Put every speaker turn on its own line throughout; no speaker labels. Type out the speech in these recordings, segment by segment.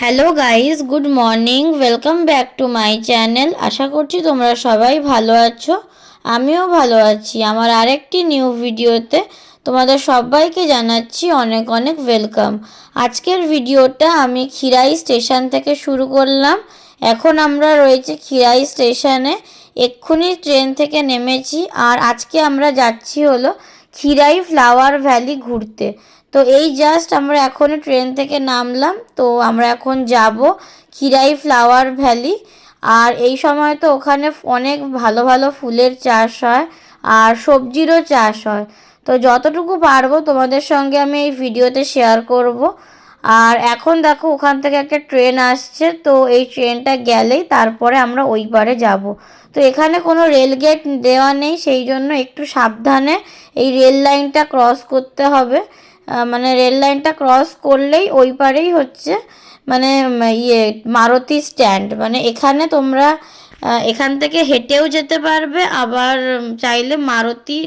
Hello guys, good morning. Welcome back to my channel. আশা করছি তোমরা সবাই ভালো আছো। আমিও ভালো আছি। আমার আরেকটি নিউ ভিডিওতে তোমাদের সবাইকে জানাচ্ছি অনেক অনেক ওয়েলকাম। আজকের ভিডিওটা আমি খিরাই স্টেশন থেকে শুরু করলাম। এখন আমরা রয়েছি খিরাই স্টেশনে। এক্ষুনি ট্রেন থেকে নেমেছি আর আজকে আমরা যাচ্ছি হলো খিরাই ফ্লাওয়ার ভ্যালি ঘুরতে। তো এই জাস্ট আমরা এখন ট্রেন থেকে নামলাম। তো আমরা এখন যাব খিরাই ফ্লাওয়ার ভ্যালি। আর এই সময় তো ওখানে অনেক ভালো ভালো ফুলের চাষ হয় আর সবজিরও চাষ হয়। তো যতটুকু পারবো তোমাদের সঙ্গে আমি এই ভিডিওতে শেয়ার করব। আর এখন দেখো ওখান থেকে একটা ট্রেন আসছে, তো এই ট্রেনটা গেলেই তারপরে আমরা ওই পারে যাব। তো এখানে কোনো রেল গেট দেওয়া নেই, সেই জন্য একটু সাবধানে এই রেল লাইনটা ক্রস করতে হবে। মানে রেল লাইনটা ক্রস করলেই ওই পারেই হচ্ছে মানে মারুতি স্ট্যান্ড। মানে এখানে তোমরা এখান থেকে হেঁটেও যেতে পারবে, আবার চাইলে মারুতি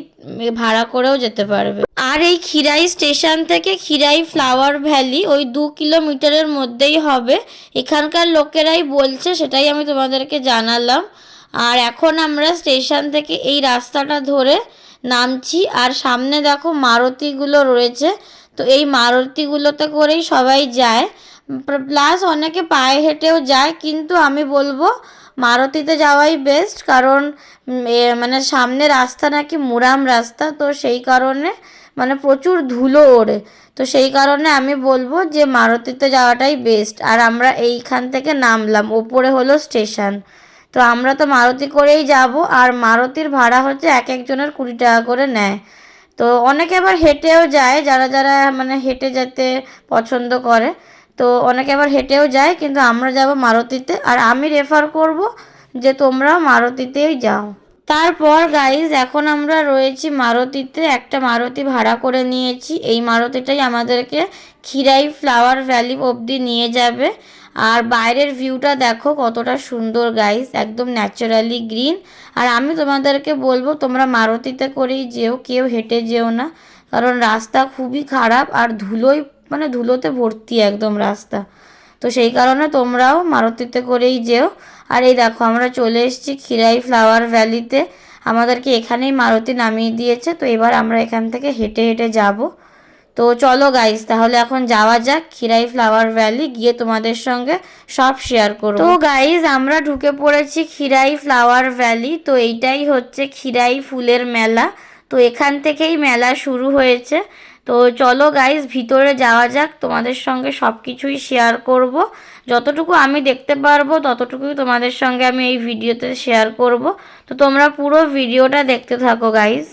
ভাড়া করেও যেতে পারবে। আর এই খিরাই স্টেশন থেকে খিরাই ফ্লাওয়ার ভ্যালি ওই 2 কিলোমিটারের মধ্যেই হবে। এখানকার লোকেরাই বলছে, সেটাই আমি তোমাদেরকে জানালাম। আর এখন আমরা স্টেশন থেকে এই রাস্তাটা ধরে নামছি। আর সামনে দেখো মারুতিগুলো রয়েছে, তো এই মারুতিগুলোতে করেই সবাই যায়। প্লাস অনেকে পায়ে হেঁটেও যায়, কিন্তু আমি বলবো মারুতিতে যাওয়াই বেস্ট। কারণ মানে সামনে রাস্তা নাকি মুরাম রাস্তা, তো সেই কারণে মানে প্রচুর ধুলো ওড়ে। তো সেই কারণে আমি বলবো যে মারুতিতে যাওয়াটাই বেস্ট। আর আমরা এইখান থেকে নামলাম, ওপরে হলো স্টেশন। তো আমরা তো মারুতি করেই যাব। আর মারুতির ভাড়া হচ্ছে এক একজনের 20 টাকা করে নেয়। তো অনেকে আবার হেঁটেও যায়, যারা যারা মানে হেঁটে যেতে পছন্দ করে। তো অনেকে আবার হেঁটেও যায়, কিন্তু আমরা যাব মারুতিতে। আর আমি রেফার করব যে তোমরা মারুতিতেই যাও। তারপর গাইজ এখন আমরা রয়েছি মারুতিতে। একটা মারুতি ভাড়া করে নিয়েছি। এই মারুতিটাই আমাদেরকে খিরাই ফ্লাওয়ার ভ্যালি অবধি নিয়ে যাবে। আর বাইরের ভিউটা দেখো কতটা সুন্দর গাইজ, একদম ন্যাচারালি গ্রিন। আর আমি তোমাদেরকে বলবো তোমরা মারুতিতে করেই যেও, কেউ হেঁটে যেও না। কারণ রাস্তা খুবই খারাপ আর মানে ধুলোতে ভর্তি একদম রাস্তা। তো সেই কারণে তোমরাও মারুতিতে করেই যেও। আর এই দেখো আমরা চলে এসেছি খিরাই ফ্লাওয়ার ভ্যালিতে। আমাদেরকে এখানেই মারুতি নামিয়ে দিয়েছে। তো এবার আমরা এখান থেকে হেঁটে হেঁটে যাব। তো চলো গাইস, তাহলে এখন যাওয়া যাক খিরাই ফ্লাওয়ার ভ্যালি, গিয়ে তোমাদের সঙ্গে সব শেয়ার করব। তো গাইস আমরা ঢুকে পড়েছি খিরাই ফ্লাওয়ার ভ্যালি। তো এইটাই হচ্ছে খিরাই ফুলের মেলা। তো এখান থেকেই মেলা শুরু হয়েছে। তো চলো গাইস ভিতরে যাওয়া যাক, তোমাদের সঙ্গে সব কিছুই শেয়ার করব। যতটুকু আমি দেখতে পারবো ততটুকুই তোমাদের সঙ্গে আমি এই ভিডিওতে শেয়ার করব। তো তোমরা পুরো ভিডিওটা দেখতে থাকো গাইস।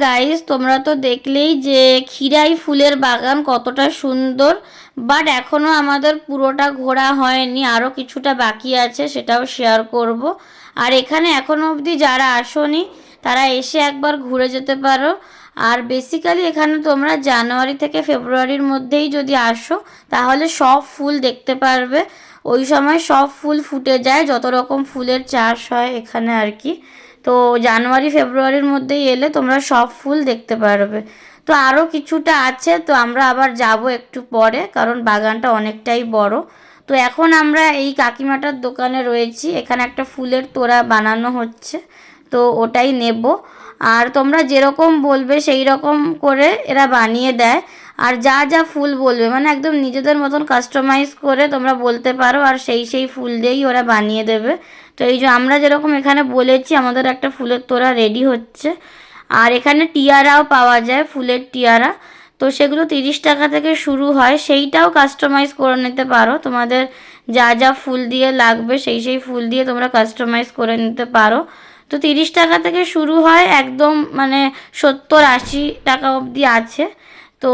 গাইস তোমরা তো দেখলেই যে খিরাই ফুলের বাগান কতটা সুন্দর, বাট এখনও আমাদের পুরোটা ঘোরা হয়নি, আরও কিছুটা বাকি আছে, সেটাও শেয়ার করব। আর এখানে এখনও অবধি যারা আসোনি তারা এসে একবার ঘুরে যেতে পারো। আর বেসিক্যালি এখানে তোমরা জানুয়ারি থেকে ফেব্রুয়ারির মধ্যেই যদি আসো তাহলে সব ফুল দেখতে পারবে। ওই সময় সব ফুল ফুটে যায়, যত রকম ফুলের চাষ হয় এখানে আর কি। তো জানুয়ারি ফেব্রুয়ারির মধ্যেই এলে তোমরা সব ফুল দেখতে পারবে। তো আরও কিছুটা আছে, তো আমরা আবার যাব একটু পরে, কারণ বাগানটা অনেকটাই বড়। তো এখন আমরা এই কাকিমাটার দোকানে রয়েছি, এখানে একটা ফুলের তোড়া বানানো হচ্ছে, তো ওটাই নেব। আর তোমরা যেরকম বলবে সেই রকম করে এরা বানিয়ে দেয়। আর যা যা ফুল বলবে মানে একদম নিজেদের মতন কাস্টমাইজ করে তোমরা বলতে পারো, আর সেই ফুল দিয়েই ওরা বানিয়ে দেবে। তো এই যে আমরা যেরকম এখানে বলেছি আমাদের একটা ফুলের তোড়া রেডি হচ্ছে। আর এখানে টিয়ারাও পাওয়া যায়, ফুলের টিয়ারা, তো সেগুলো 30 টাকা থেকে শুরু হয়, সেইটাও কাস্টমাইজ করে নিতে পারো। তোমাদের যা যা ফুল দিয়ে লাগবে সেই ফুল দিয়ে তোমরা কাস্টমাইজ করে নিতে পারো। তো 30 টাকা থেকে শুরু হয়, একদম মানে 70-80 টাকা অবধি আছে। তো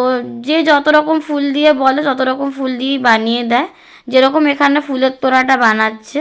যে যত রকম ফুল দিয়ে বলে তত রকম ফুল দিয়েই বানিয়ে দেয়, যেরকম এখানে ফুলের তোড়াটা বানাচ্ছে।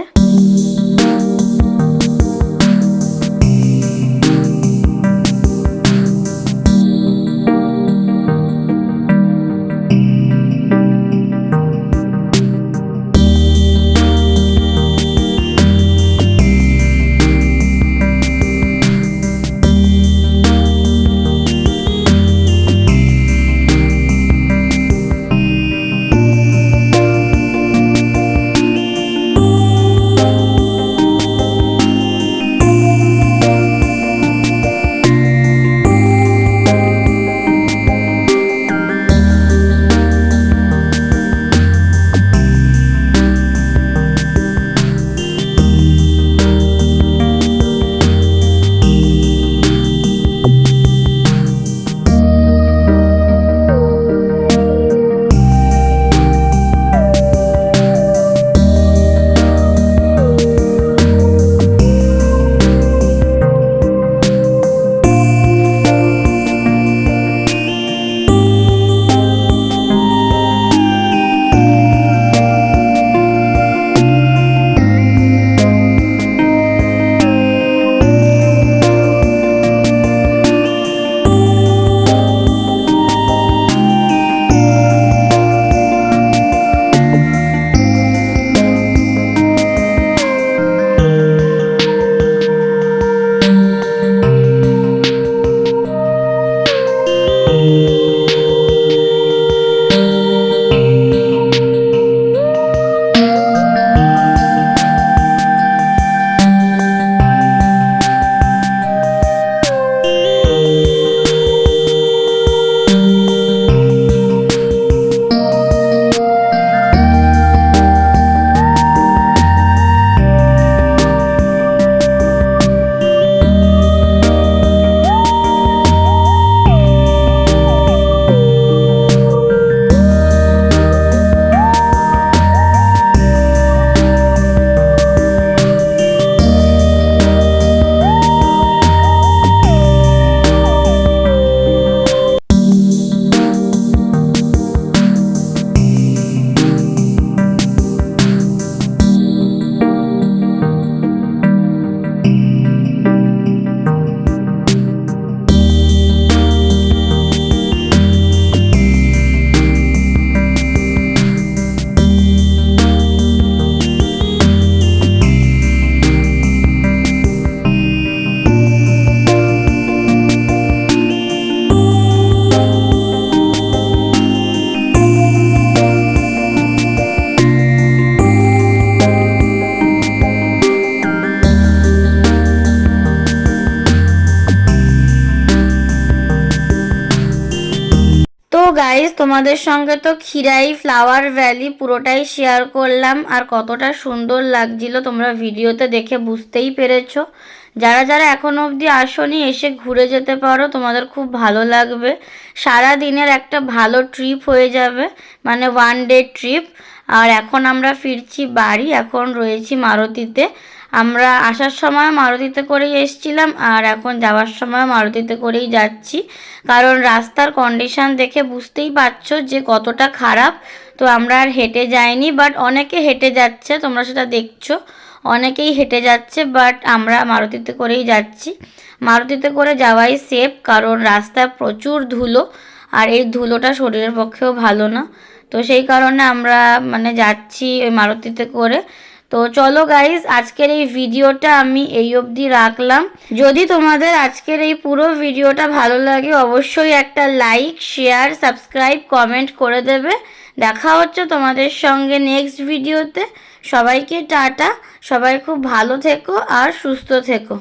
গাইস তোমাদের সঙ্গে তো খিরাই ফ্লাওয়ার ভ্যালি পুরোটাই শেয়ার করলাম, আর কতটা সুন্দর লাগছিল তোমরা ভিডিওতে দেখে বুঝতেই পেরেছো। যারা যারা এখনো অবধি আসোনি এসে ঘুরে যেতে পারো, তোমাদের খুব ভালো লাগবে। সারা দিনের একটা ভালো ট্রিপ হয়ে যাবে, মানে 1 ডে ট্রিপ। আর এখন আমরা ফিরছি বাড়ি, এখন রয়েছি মারুতিতে। আমরা আসার সময় মারুতিতে করেই এসেছিলাম আর এখন যাওয়ার সময় মারুতিতে করেই যাচ্ছি, কারণ রাস্তার কন্ডিশন দেখে বুঝতেই পারছো যে কতটা খারাপ। তো আমরা আর হেঁটে যাইনি, বাট অনেকে হেঁটে যাচ্ছে, তোমরা সেটা দেখছো, অনেকেই হেঁটে যাচ্ছে, বাট আমরা মারুতিতে করেই যাচ্ছি। মারুতিতে করে যাওয়াই সেফ, কারণ রাস্তায় প্রচুর ধুলো আর এই ধুলোটা শরীরের পক্ষেও ভালো না। তো সেই কারণে আমরা যাচ্ছি ওই মারুতিতে করে। তো চলো গাইজ, আজকের এই ভিডিওটা আমি এই অবধি রাখলাম। যদি তোমাদের আজকের এই পুরো ভিডিওটা ভালো লাগে অবশ্যই একটা লাইক, শেয়ার, সাবস্ক্রাইব, কমেন্ট করে দেবে। দেখা হচ্ছে তোমাদের সঙ্গে নেক্সট ভিডিওতে। সবাইকে টাটা, সবাই খুব ভালো থেকো আর সুস্থ থেকো।